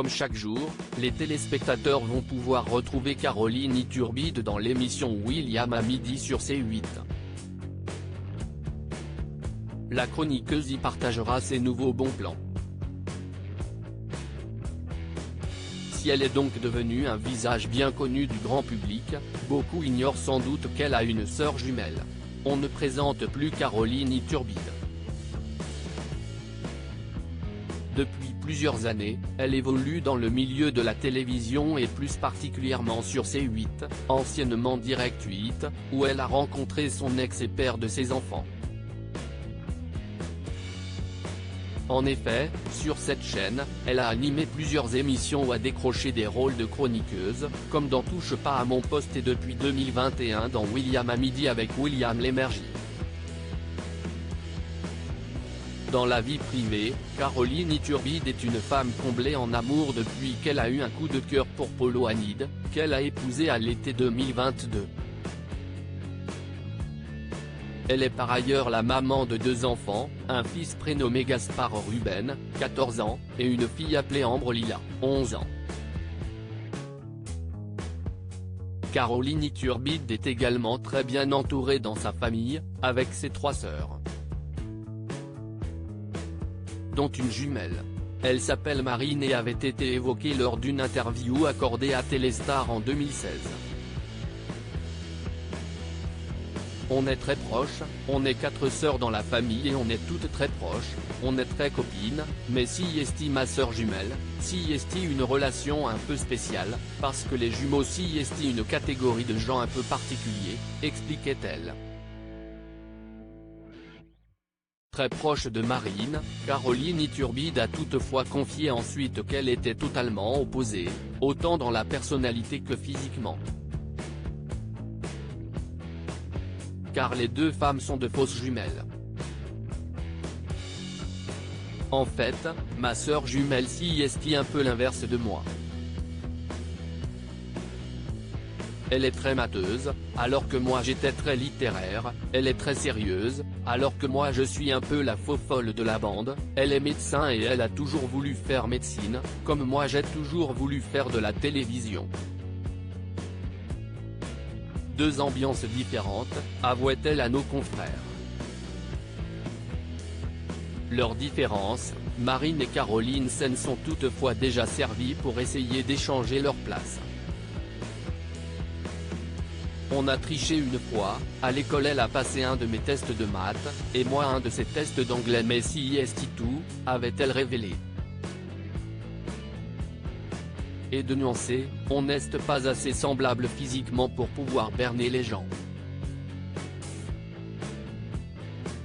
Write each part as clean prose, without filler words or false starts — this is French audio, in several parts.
Comme chaque jour, les téléspectateurs vont pouvoir retrouver Caroline Iturbide dans l'émission William à midi sur C8. La chroniqueuse y partagera ses nouveaux bons plans. Si elle est donc devenue un visage bien connu du grand public, beaucoup ignorent sans doute qu'elle a une sœur jumelle. On ne présente plus Caroline Iturbide. Depuis plusieurs années, elle évolue dans le milieu de la télévision et plus particulièrement sur C8, anciennement Direct 8, où elle a rencontré son ex et père de ses enfants. En effet, sur cette chaîne, elle a animé plusieurs émissions ou a décroché des rôles de chroniqueuse, comme dans Touche pas à mon poste et depuis 2021 dans William à midi avec William Lémergie. Dans la vie privée, Caroline Iturbide est une femme comblée en amour depuis qu'elle a eu un coup de cœur pour Polo Hanid, qu'elle a épousé à l'été 2022. Elle est par ailleurs la maman de 2 enfants, un fils prénommé Gaspard Ruben, 14 ans, et une fille appelée Ambre Lila, 11 ans. Caroline Iturbide est également très bien entourée dans sa famille, avec ses 3 sœurs, dont une jumelle. Elle s'appelle Marine et avait été évoquée lors d'une interview accordée à Téléstar en 2016. On est très proches, on est 4 sœurs dans la famille et on est toutes très proches, on est très copines, mais si esti ma sœur jumelle, si esti une relation un peu spéciale, parce que les jumeaux si esti une catégorie de gens un peu particuliers, expliquait-elle. Très proche de Marine, Caroline Iturbide a toutefois confié ensuite qu'elle était totalement opposée, autant dans la personnalité que physiquement. Car les 2 femmes sont de fausses jumelles. En fait, ma sœur jumelle si est un peu l'inverse de moi. Elle est très mateuse, alors que moi j'étais très littéraire, elle est très sérieuse, alors que moi je suis un peu la faux-folle de la bande, elle est médecin et elle a toujours voulu faire médecine, comme moi j'ai toujours voulu faire de la télévision. 2 ambiances différentes, avouait-elle à nos confrères. Leurs différences, Marine et Caroline s'en sont toutefois déjà servies pour essayer d'échanger leur place. On a triché une fois, à l'école elle a passé un de mes tests de maths, et moi un de ses tests d'anglais mais si est tout, avait-elle révélé. Et de nuancer, on n'est pas assez semblable physiquement pour pouvoir berner les gens.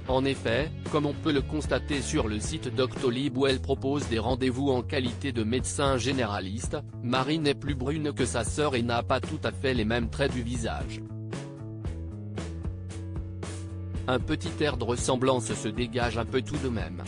En effet, comme on peut le constater sur le site Doctolib où elle propose des rendez-vous en qualité de médecin généraliste, Marine est plus brune que sa sœur et n'a pas tout à fait les mêmes traits du visage. Un petit air de ressemblance se dégage un peu tout de même.